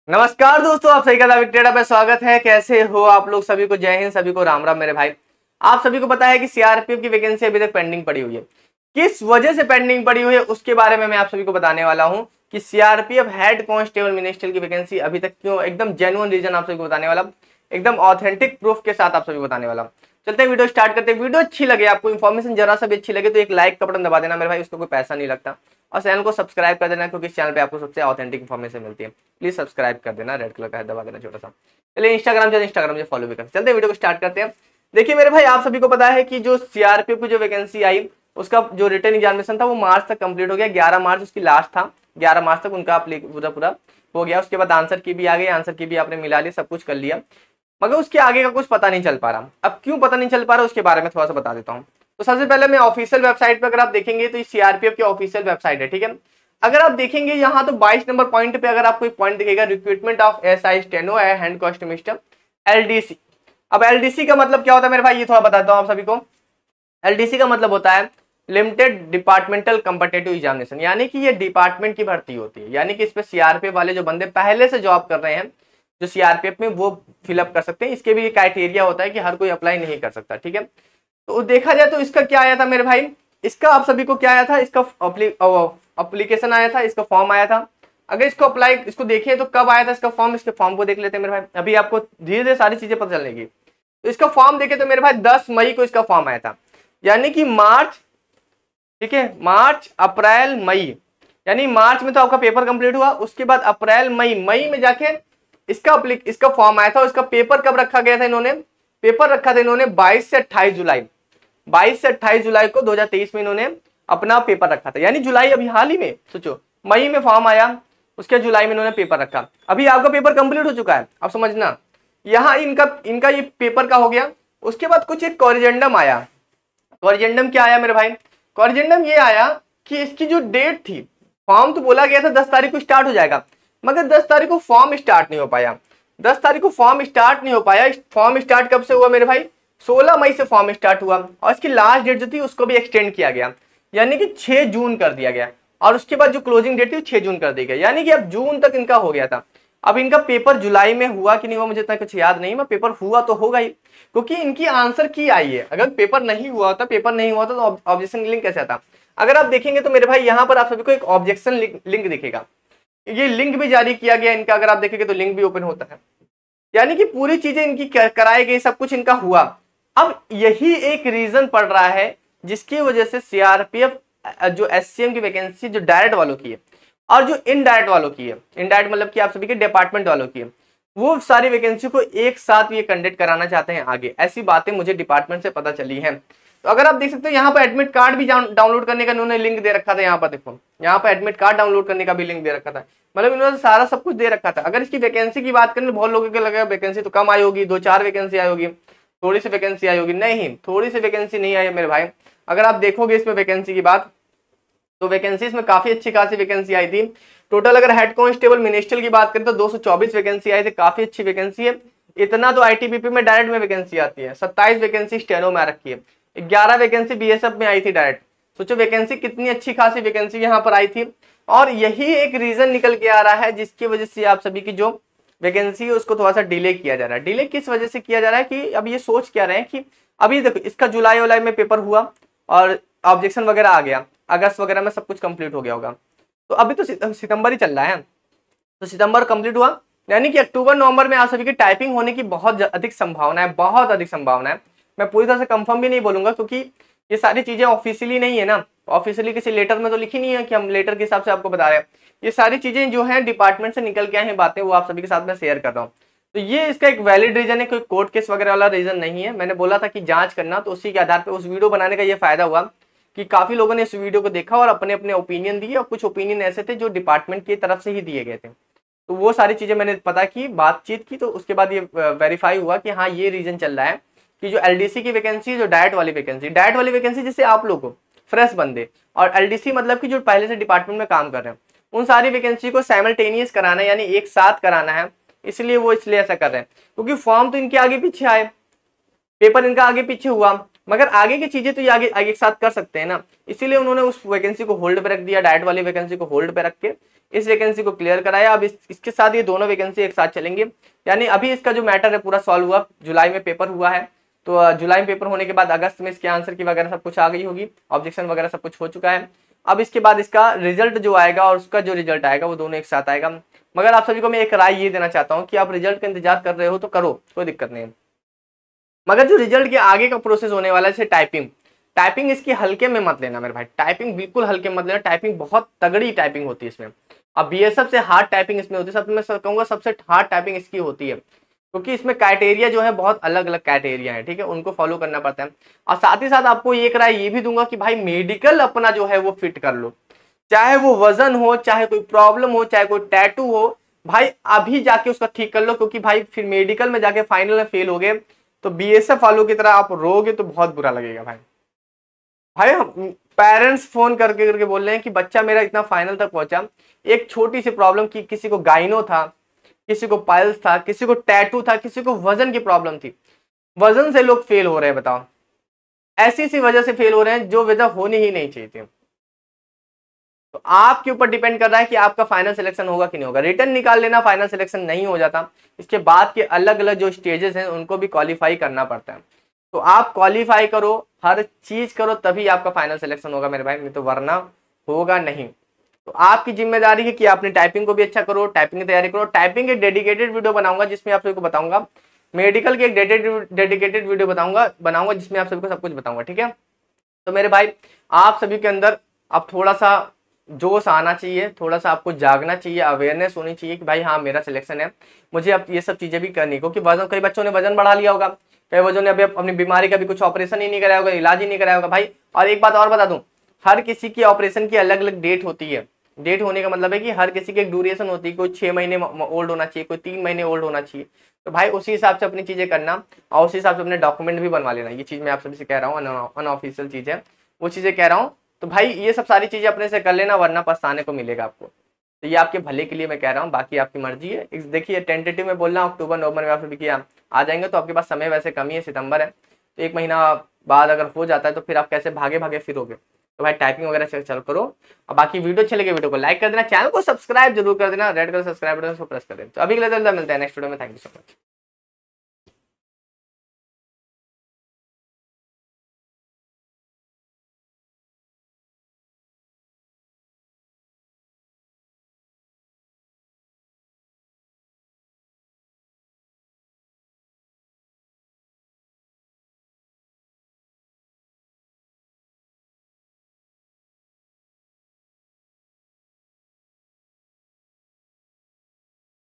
नमस्कार दोस्तों, आप सभी का विक्टेडा पे स्वागत है। कैसे हो आप लोग? सभी को जय हिंद, सभी को राम राम मेरे भाई। आप सभी को पता है कि सीआरपीएफ की वैकेंसी अभी तक पेंडिंग पड़ी हुई है। किस वजह से पेंडिंग पड़ी हुई है उसके बारे में मैं आप सभी को बताने वाला हूं कि सीआरपीएफ हेड कांस्टेबल मिनिस्टर की वैकेंसी अभी तक क्यों, एकदम जेन्युइन रीजन आप सभी को बताने वाला, एकदम ऑथेंटिक प्रूफ के साथ आप सभी को बताने वाला। चलते हैं, वीडियो स्टार्ट करते हैं। वीडियो अच्छी लगे, आपको इन्फॉर्मेशन जरा सा भी अच्छी लगे तो एक लाइक का बटन दबा देना मेरे भाई, उसको कोई पैसा नहीं लगता। और चैनल को सब्सक्राइब कर देना क्योंकि इस चैनल पे आपको सबसे ऑथेंटिक इन्फॉर्मेशन मिलती है। प्लीज सब्सक्राइब कर देना, रेड कलर का दबा देना छोटा सा। चलिए इंस्टाग्राम से फॉलो भी कर। चलते हैं, वीडियो को स्टार्ट करते हैं। देखिए मेरे भाई, आप सभी को पता है कि जो सीआरपीएफ की जो वैकेंसी आई उसका जो रिटर्न एग्जामिनेशन था वो मार्च तक कंप्लीट हो गया। 11 मार्च उसकी लास्ट था। 11 मार्च तक उनका पूरा हो गया। उसके बाद आंसर की भी आ गई, आंसर की भी आपने मिला लिया, सब कुछ कर लिया, मगर उसके आगे का कुछ पता नहीं चल पा रहा। अब क्यों पता नहीं चल पा रहा उसके बारे में थोड़ा सा बता देता हूँ। तो सबसे पहले मैं ऑफिशियल वेबसाइट पे अगर आप देखेंगे तो सीआरपीएफ की ऑफिशियल वेबसाइट है, ठीक है। अगर आप देखेंगे यहाँ तो 22 नंबर पॉइंट पे अगर आपको एक पॉइंट दिखेगा, recruitment of SI steno hand constable LDC. अब एलडीसी का मतलब क्या होता है मेरे भाई, ये थोड़ा बताता हूँ आप सभी को। एलडीसी का मतलब होता है लिमिटेड डिपार्टमेंटल कॉम्पिटिटिव एग्जामिनेशन, यानी कि ये डिपार्टमेंट की भर्ती होती है। यानी कि इस पे सीआरपीएफ वाले जो बंदे पहले से जॉब कर रहे हैं जो सीआरपीएफ में, वो फिलअप कर सकते हैं। इसके भी क्राइटेरिया होता है कि हर कोई अप्लाई नहीं कर सकता, ठीक है। तो देखा जाए तो इसका क्या आया था मेरे भाई, इसका आप सभी को क्या आया था, इसका अप्लीकेशन आया था, इसका फॉर्म आया था। अगर इसको अप्लाई, इसको देखिए तो कब आया था इसका फॉर्म, इसके फॉर्म को देख लेते हैं मेरे भाई। अभी आपको धीरे धीरे सारी चीजें पता चलेगी। तो इसका फॉर्म देखे तो मेरे भाई 10 मई को इसका फॉर्म आया था। यानी कि मार्च, ठीक है, मार्च अप्रैल मई, यानी मार्च में तो आपका पेपर कंप्लीट हुआ, उसके बाद अप्रैल मई में जाके इसका फॉर्म आया था। और इसका पेपर कब रखा गया था, इन्होंने पेपर रखा था इन्होंने 22 से 28 जुलाई, 22 से 28 जुलाई को 2023 में इन्होंने अपना पेपर रखा था। यानी जुलाई अभी हाल ही में, सोचो मई में फॉर्म आया, उसके जुलाई में इन्होंने पेपर रखा। अभी आपका पेपर कंप्लीट हो चुका है। अब समझना, यहाँ इनका ये पेपर का हो गया। उसके बाद कुछ एक कॉरिजेंडम आया। कॉरिजेंडम क्या आया मेरे भाई, कॉरिजेंडम ये आया कि इसकी जो डेट थी, फॉर्म तो बोला गया था 10 तारीख को स्टार्ट हो जाएगा, मगर 10 तारीख को फॉर्म स्टार्ट नहीं हो पाया। 10 तारीख को फॉर्म स्टार्ट नहीं हो पाया। फॉर्म स्टार्ट कब से हुआ मेरे भाई, 16 मई से फॉर्म स्टार्ट हुआ। और इसकी लास्ट डेट जो थी उसको भी एक्सटेंड किया गया, यानी कि 6 जून कर दिया गया। और उसके बाद जो क्लोजिंग डेट थी 6 जून कर दी गई, यानी कि अब जून तक इनका हो गया था। अब इनका पेपर जुलाई में हुआ कि नहीं हुआ मुझे इतना कुछ याद नहीं, मैं पेपर हुआ तो होगा ही, क्योंकि इनकी आंसर की आई है। अगर पेपर नहीं हुआ होता तो ऑब्जेक्शन लिंक कैसे आता। अगर आप देखेंगे तो मेरे भाई यहाँ पर आप सभी को एक ऑब्जेक्शन लिंक दिखेगा, ये लिंक भी जारी किया गया इनका। अगर आप देखेंगे तो लिंक भी ओपन होता है, यानी कि पूरी चीजें इनकी कराई गई, सब कुछ इनका हुआ। अब यही एक रीजन पड़ रहा है जिसकी वजह से सीआरपीएफ जो एससीएम की वैकेंसी जो डायरेक्ट वालों की है और जो इनडायरेक्ट वालों की है, इनडायरेक्ट मतलब कि आप सभी के डिपार्टमेंट वालों की है, वो सारी वैकेंसी को एक साथ ये कंडक्ट कराना चाहते हैं आगे। ऐसी बातें मुझे डिपार्टमेंट से पता चली हैं। तो अगर आप देख सकते हो यहाँ पर एडमिट कार्ड भी डाउनलोड करने का इन्होंने लिंक दे रखा था। यहाँ पर देखो, यहाँ पर एडमिट कार्ड डाउनलोड करने का भी लिंक दे रखा था। मतलब इन्होंने सारा सब कुछ दे रखा था। अगर इसकी वैकेंसी की बात करें तो बहुत लोगों को लगेगा वैकेंसी तो कम आई होगी, 2-4 वैकेंसी आई होगी, थोड़ी सी वैकेंसी आई होगी। नहीं, थोड़ी सी वैकेंसी नहीं आई है मेरे भाई। अगर आप देखोगे इसमें वैकेंसी की बात, तो वैकेंसी इसमें काफी अच्छी खासी वैकेंसी आई थी। टोटल अगर हेड कांस्टेबल मिनिस्टर की बात करें तो 224 वैकेंसी आई थी, काफी अच्छी वैकेंसी है। इतना तो आईटीबीपी में डायरेक्ट में वैकेंसी आती है। 27 वैकेंसी स्टेनो में आ रखी है, 11 वैकेंसी बीएसएफ में आई थी डायरेक्ट। सोचो वैकेंसी कितनी अच्छी खासी वैकेंसी यहाँ पर आई थी। और यही एक रीजन निकल के आ रहा है जिसकी वजह से आप सभी की जो वैकेंसी है उसको थोड़ा सा डिले किया जा रहा है। डिले किस वजह से किया जा रहा है कि अब ये सोच क्या रहे हैं कि अभी देखो इसका जुलाई में पेपर हुआ और ऑब्जेक्शन वगैरह आ गया, अगस्त वगैरह में सब कुछ कंप्लीट हो गया होगा। तो अभी तो सितंबर ही चल रहा है, तो सितंबर कंप्लीट हुआ, यानी कि अक्टूबर नवंबर में आप सभी की टाइपिंग होने की बहुत अधिक संभावना है, बहुत अधिक संभावना है। मैं पूरी तरह से कंफर्म भी नहीं बोलूंगा क्योंकि ये सारी चीजें ऑफिशियली नहीं है ना, ऑफिशियली किसी लेटर में तो लिखी नहीं है कि हम लेटर के हिसाब से आपको बता रहे हैं। ये सारी चीजें जो है डिपार्टमेंट से निकल के आए हैं बातें, वो आप सभी के साथ में शेयर कर रहा हूँ। तो ये इसका एक वैलिड रीजन है, कोई कोर्ट केस वगैरह वाला रीजन नहीं है। मैंने बोला था कि जांच करना, तो उसी के आधार पर उस वीडियो बनाने का ये फायदा हुआ कि काफी लोगों ने इस वीडियो को देखा और अपने अपने ओपिनियन दिए, और कुछ ओपिनियन ऐसे थे जो डिपार्टमेंट की तरफ से ही दिए गए थे। तो वो सारी चीजें मैंने पता की, बातचीत की, तो उसके बाद ये वेरीफाई हुआ कि हाँ ये रीजन चल रहा है कि जो एलडीसी की वैकेंसी, जो डायरेक्ट वाली वैकेंसी जिससे आप लोग को फ्रेश बंदे, और एलडीसी मतलब कि जो पहले से डिपार्टमेंट में काम कर रहे हैं, उन सारी वैकेंसी को साइमल्टेनियस कराना है, यानी एक साथ कराना है। इसलिए वो इसलिए ऐसा कर रहे हैं क्योंकि फॉर्म तो इनके आगे पीछे आए, पेपर इनका आगे पीछे हुआ, मगर आगे की चीजें तो ये आगे आगे एक साथ कर सकते हैं ना। इसीलिए उन्होंने उस वैकेंसी को होल्ड पे रख दिया, डायरेक्ट वाली वैकेंसी को होल्ड पे रख के इस वैकेंसी को क्लियर कराया। अब इसके साथ ये दोनों वैकेंसी एक साथ चलेंगे, यानी अभी इसका जो मैटर है पूरा सॉल्व हुआ। जुलाई में पेपर हुआ है, तो जुलाई में पेपर होने के बाद अगस्त में इसके आंसर की वगैरह सब कुछ आ गई होगी, ऑब्जेक्शन वगैरह सब कुछ हो चुका है। अब इसके बाद इसका रिजल्ट जो आएगा और उसका जो रिजल्ट आएगा वो दोनों एक साथ आएगा। मगर आप सभी को मैं एक राय ये देना चाहता हूँ कि आप रिजल्ट का इंतजार कर रहे हो तो करो, कोई दिक्कत नहीं है। मगर जो रिजल्ट के आगे का प्रोसेस होने वाला है, जैसे टाइपिंग इसकी हल्के में मत लेना मेरे भाई, टाइपिंग बिल्कुल हल्के मत लेना। टाइपिंग बहुत तगड़ी टाइपिंग होती है इसमें। अब बीएसएफ से हार्ड टाइपिंग इसमें होती है, मैं कहूँगा सबसे हार्ड टाइपिंग इसकी होती है, क्योंकि इसमें क्राइटेरिया जो है बहुत अलग अलग क्राइटेरिया है, ठीक है, उनको फॉलो करना पड़ता है। और साथ ही साथ आपको एक राय ये भी दूंगा कि भाई मेडिकल अपना जो है वो फिट कर लो, चाहे वो वजन हो, चाहे कोई प्रॉब्लम हो, चाहे कोई टैटू हो, भाई अभी जाके उसका ठीक कर लो। क्योंकि भाई फिर मेडिकल में जाके फाइनल में फेल हो गए तो बीएसएफ वालों की तरह आप रोगे तो बहुत बुरा लगेगा भाई। पेरेंट्स फोन करके करके बोल रहे हैं कि बच्चा मेरा इतना फाइनल तक पहुंचा, एक छोटी सी प्रॉब्लम की, किसी को गाइनो था, किसी को पाइल्स था, किसी को टैटू था, किसी को वजन की प्रॉब्लम थी, वजन से लोग फेल हो रहे हैं। बताओ, ऐसी सी वजह से फेल हो रहे हैं जो वजह होनी ही नहीं चाहिए थी। तो आपके ऊपर डिपेंड कर रहा है कि आपका फाइनल सिलेक्शन होगा कि नहीं होगा। रिटर्न निकाल लेना फाइनल सिलेक्शन नहीं हो जाता, इसके बाद के अलग अलग जो स्टेजेस हैं उनको भी क्वालिफाई करना पड़ता है। तो आप क्वालिफाई करो, हर चीज करो, तभी आपका फाइनल सिलेक्शन होगा मेरे भाई, नहीं तो वरना होगा नहीं। तो आपकी जिम्मेदारी है कि आपने टाइपिंग को भी अच्छा करो, टाइपिंग की तैयारी करो। टाइपिंग एक डेडिकेटेड वीडियो बनाऊंगा जिसमें आप सभी को बताऊंगा, मेडिकल की एक डेडिकेटेड वीडियो बनाऊंगा जिसमें आप सभी को सब कुछ बताऊंगा, ठीक है। तो मेरे भाई आप सभी के अंदर अब थोड़ा सा जोश आना चाहिए, थोड़ा सा आपको जागना चाहिए, अवेयरनेस होनी चाहिए कि भाई हाँ मेरा सिलेक्शन है, मुझे अब ये सब चीजें भी करनी। क्योंकि वजन, कई बच्चों ने वजन बढ़ा लिया होगा, कई बच्चों ने अभी अपनी बीमारी का भी कुछ ऑपरेशन ही नहीं कराया होगा, इलाज ही नहीं कराया होगा भाई। और एक बात और बता दूं, हर किसी की ऑपरेशन की अलग अलग डेट होती है। डेट होने का मतलब है कि हर किसी की एक ड्यूरेशन होती है, कोई 6 महीने ओल्ड होना चाहिए, कोई 3 महीने ओल्ड होना चाहिए। तो भाई उसी हिसाब से अपनी चीजें करना और उसी हिसाब से अपने डॉक्यूमेंट भी बनवा लेना। ये चीज मैं आप सभी से कह रहा हूँ, अनऑफिशियल चीज है, वो चीजें कह रहा हूँ। तो भाई ये सब सारी चीजें अपने से कर लेना, वरना पछताने को मिलेगा आपको। तो ये आपके भले के लिए मैं कह रहा हूँ, बाकी आपकी मर्जी है। देखिए टेंटेटिव में बोलना अक्टूबर नवंबर में आप सभी किया आ जाएंगे, तो आपके पास समय वैसे कम ही है, सितंबर है, तो 1 महीना बाद अगर हो जाता है तो फिर आप कैसे भागे भागे फिरोगे। तो भाई टाइपिंग वगैरह चल करो। और बाकी वीडियो अच्छे लगे वीडियो को लाइक कर देना, चैनल को सब्सक्राइब जरूर कर देना, रेड कलर सब्सक्राइब बटन को प्रेस कर देना। तो अभी के लिए मिलते हैं नेक्स्ट वीडियो में। Thank you so much.